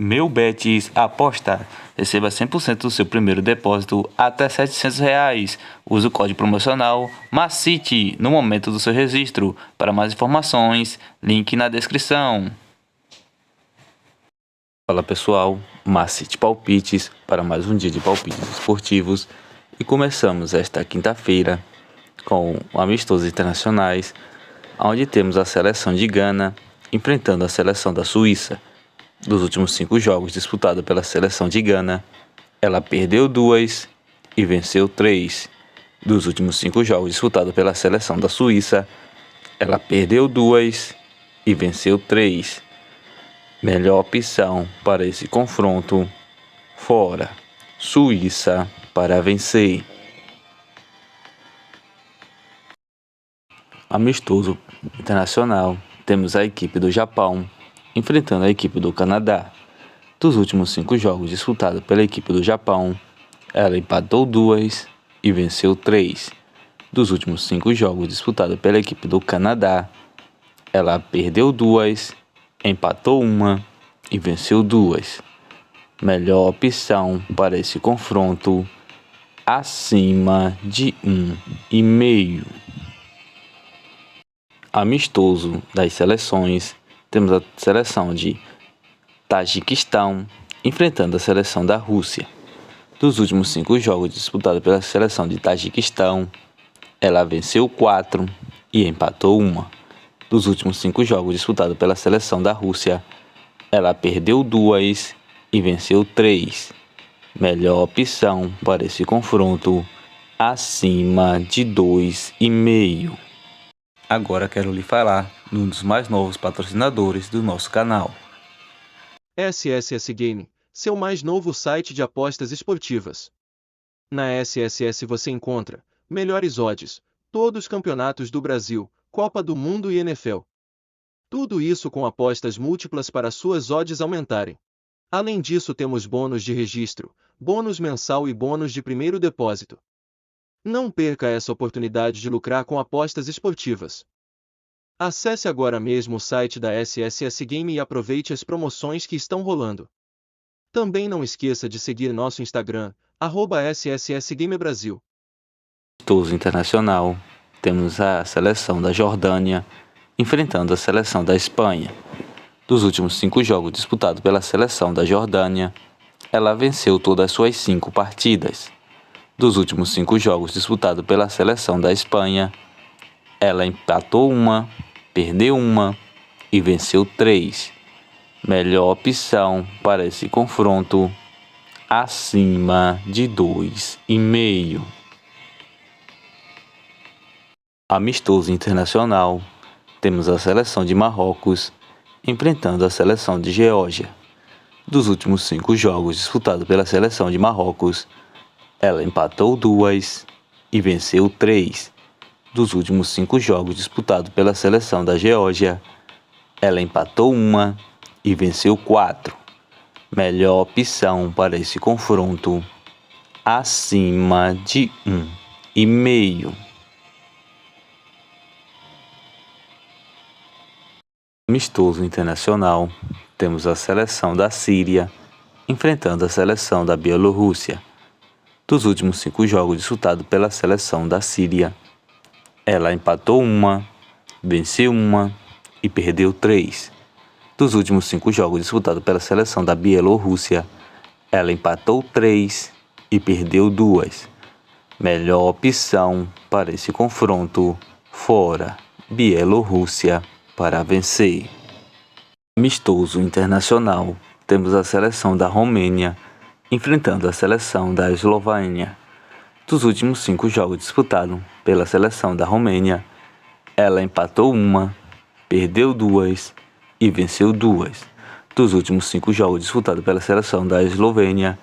Meu Betis Aposta. Receba 100% do seu primeiro depósito até R$ 700. Use o código promocional MACITE no momento do seu registro. Para mais informações, link na descrição. Fala pessoal, MACITE Palpites para mais um dia de palpites esportivos. E começamos esta quinta-feira com amistosos internacionais, onde temos a seleção de Gana enfrentando a seleção da Suíça. Dos últimos 5 jogos disputados pela seleção de Gana, ela perdeu 2 e venceu 3. Dos últimos 5 jogos disputados pela seleção da Suíça, ela perdeu 2 e venceu 3. Melhor opção para esse confronto: fora, Suíça para vencer. Amistoso internacional, temos a equipe do Japão enfrentando a equipe do Canadá. Dos últimos 5 jogos disputados pela equipe do Japão, ela empatou 2 e venceu 3. Dos últimos 5 jogos disputados pela equipe do Canadá, ela perdeu 2, empatou 1 e venceu 2. Melhor opção para esse confronto: acima de 1,5. Amistoso das seleções, temos a seleção de Tajiquistão enfrentando a seleção da Rússia. Dos últimos 5 jogos disputados pela seleção de Tajiquistão, ela venceu 4 e empatou 1. Dos últimos 5 jogos disputados pela seleção da Rússia, ela perdeu 2 e venceu 3. Melhor opção para esse confronto: acima de 2,5. Agora quero lhe falar de um dos mais novos patrocinadores do nosso canal. SSS Game, seu mais novo site de apostas esportivas. Na SSS você encontra melhores odds, todos os campeonatos do Brasil, Copa do Mundo e NFL. Tudo isso com apostas múltiplas para suas odds aumentarem. Além disso temos bônus de registro, bônus mensal e bônus de primeiro depósito. Não perca essa oportunidade de lucrar com apostas esportivas. Acesse agora mesmo o site da SSS Game e aproveite as promoções que estão rolando. Também não esqueça de seguir nosso Instagram, @SSSGameBrasil. Amistoso internacional, temos a seleção da Jordânia enfrentando a seleção da Espanha. Dos últimos 5 jogos disputados pela seleção da Jordânia, ela venceu todas as suas 5 partidas. Dos últimos 5 jogos disputados pela seleção da Espanha, ela empatou 1, perdeu 1 e venceu 3. Melhor opção para esse confronto: acima de 2,5. Amistoso internacional, temos a seleção de Marrocos enfrentando a seleção de Geórgia. Dos últimos 5 jogos disputados pela seleção de Marrocos, ela empatou 2 e venceu 3. Dos últimos 5 jogos disputados pela seleção da Geórgia, ela empatou 1 e venceu 4. Melhor opção para esse confronto: acima de 1,5. Amistoso internacional, temos a seleção da Síria enfrentando a seleção da Bielorrússia. Dos últimos 5 jogos disputados pela seleção da Síria, ela empatou 1, venceu 1 e perdeu 3. Dos últimos 5 jogos disputados pela seleção da Bielorrússia, ela empatou 3 e perdeu 2. Melhor opção para esse confronto: fora, Bielorrússia para vencer. Amistoso internacional, temos a seleção da Romênia enfrentando a seleção da Eslovênia. Dos últimos 5 jogos disputados pela seleção da Romênia, ela empatou 1, perdeu 2 e venceu 2. Dos últimos 5 jogos disputados pela seleção da Eslovênia,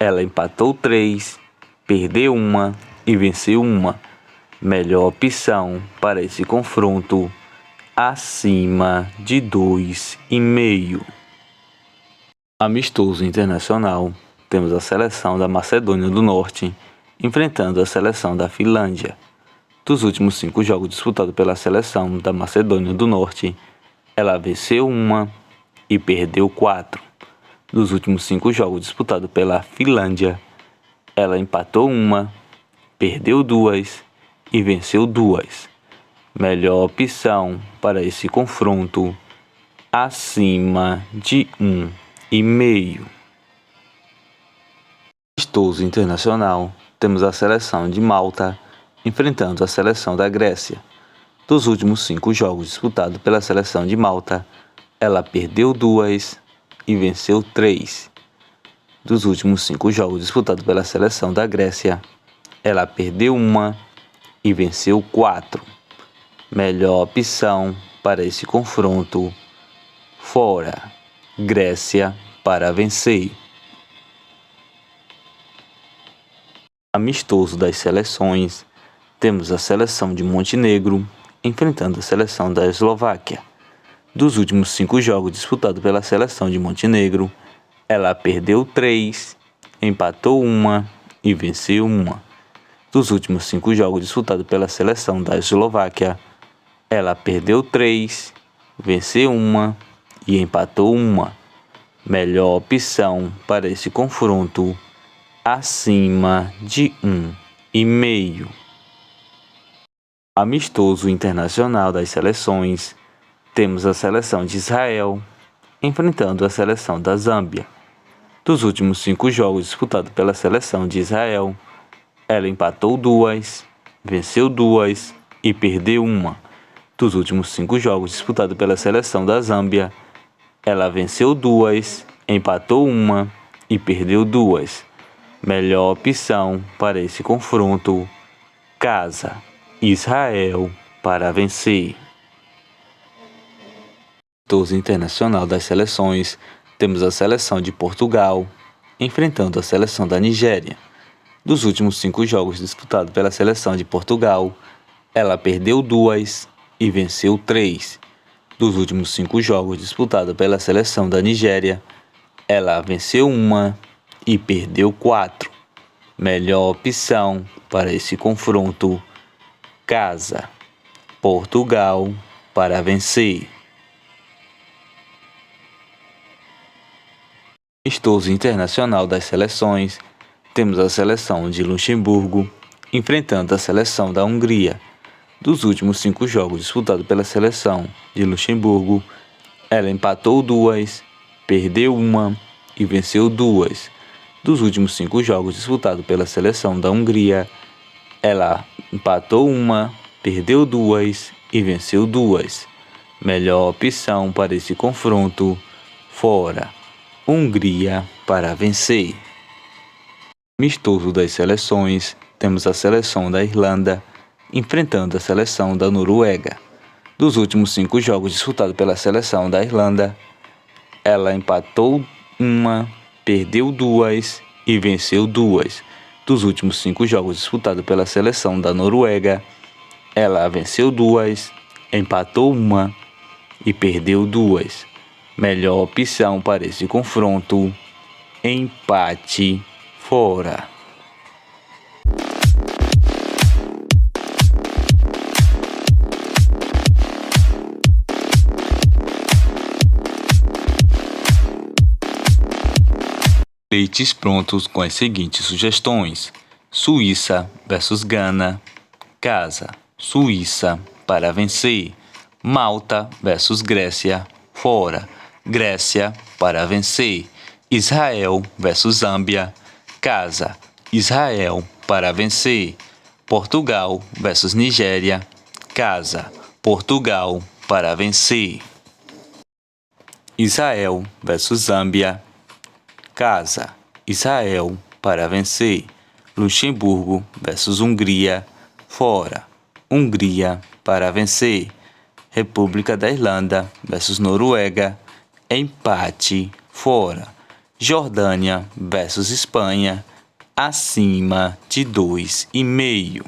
ela empatou 3, perdeu 1 e venceu 1. Melhor opção para esse confronto: acima de 2,5. Amistoso internacional, temos a seleção da Macedônia do Norte enfrentando a seleção da Finlândia. Dos últimos 5 jogos disputados pela seleção da Macedônia do Norte, ela venceu 1 e perdeu 4. Dos últimos 5 jogos disputados pela Finlândia, ela empatou 1, perdeu 2 e venceu 2. Melhor opção para esse confronto: acima de 1,5. Amistoso internacional, temos a seleção de Malta enfrentando a seleção da Grécia. Dos últimos 5 jogos disputados pela seleção de Malta, ela perdeu 2 e venceu 3. Dos últimos 5 jogos disputados pela seleção da Grécia, ela perdeu 1 e venceu 4. Melhor opção para esse confronto: fora, Grécia para vencer. Amistoso das seleções, temos a seleção de Montenegro enfrentando a seleção da Eslováquia. Dos últimos 5 jogos disputados pela seleção de Montenegro, ela perdeu 3, empatou 1 e venceu 1. Dos últimos 5 jogos disputados pela seleção da Eslováquia, ela perdeu 3, venceu 1 e empatou 1. Melhor opção para esse confronto: acima de 1,5. Amistoso internacional das seleções, temos a seleção de Israel enfrentando a seleção da Zâmbia. Dos últimos 5 jogos disputados pela seleção de Israel, ela empatou 2, venceu 2 e perdeu 1. Dos últimos 5 jogos disputados pela seleção da Zâmbia, ela venceu 2, empatou 1 e perdeu 2. Melhor opção para esse confronto: casa, Israel para vencer. Amistoso internacional das seleções, temos a seleção de Portugal enfrentando a seleção da Nigéria. Dos últimos 5 jogos disputados pela seleção de Portugal, ela perdeu 2 e venceu 3. Dos últimos 5 jogos disputados pela seleção da Nigéria, ela venceu 1 e perdeu 4. Melhor opção para esse confronto: casa, Portugal para vencer. Amistoso internacional das seleções, temos a seleção de Luxemburgo enfrentando a seleção da Hungria. Dos últimos 5 jogos disputados pela seleção de Luxemburgo, ela empatou 2, perdeu 1 e venceu 2. Dos últimos 5 jogos disputados pela seleção da Hungria, ela empatou 1, perdeu 2 e venceu 2. Melhor opção para esse confronto: fora, Hungria para vencer. Amistoso das seleções, temos a seleção da Irlanda enfrentando a seleção da Noruega. Dos últimos 5 jogos disputados pela seleção da Irlanda, ela empatou 1, perdeu 2 e venceu 2. Dos últimos 5 jogos disputados pela seleção da Noruega, ela venceu 2, empatou 1 e perdeu 2. Melhor opção para esse confronto: empate fora. Leites prontos com as seguintes sugestões: Suíça versus Gana, casa, Suíça para vencer. Malta versus Grécia, fora, Grécia para vencer. Israel versus Zâmbia, casa, Israel para vencer. Portugal versus Nigéria, casa, Portugal para vencer. Israel versus Zâmbia, casa, Israel para vencer. Luxemburgo versus Hungria, fora, Hungria para vencer. República da Irlanda versus Noruega, empate fora. Jordânia versus Espanha, acima de 2,5.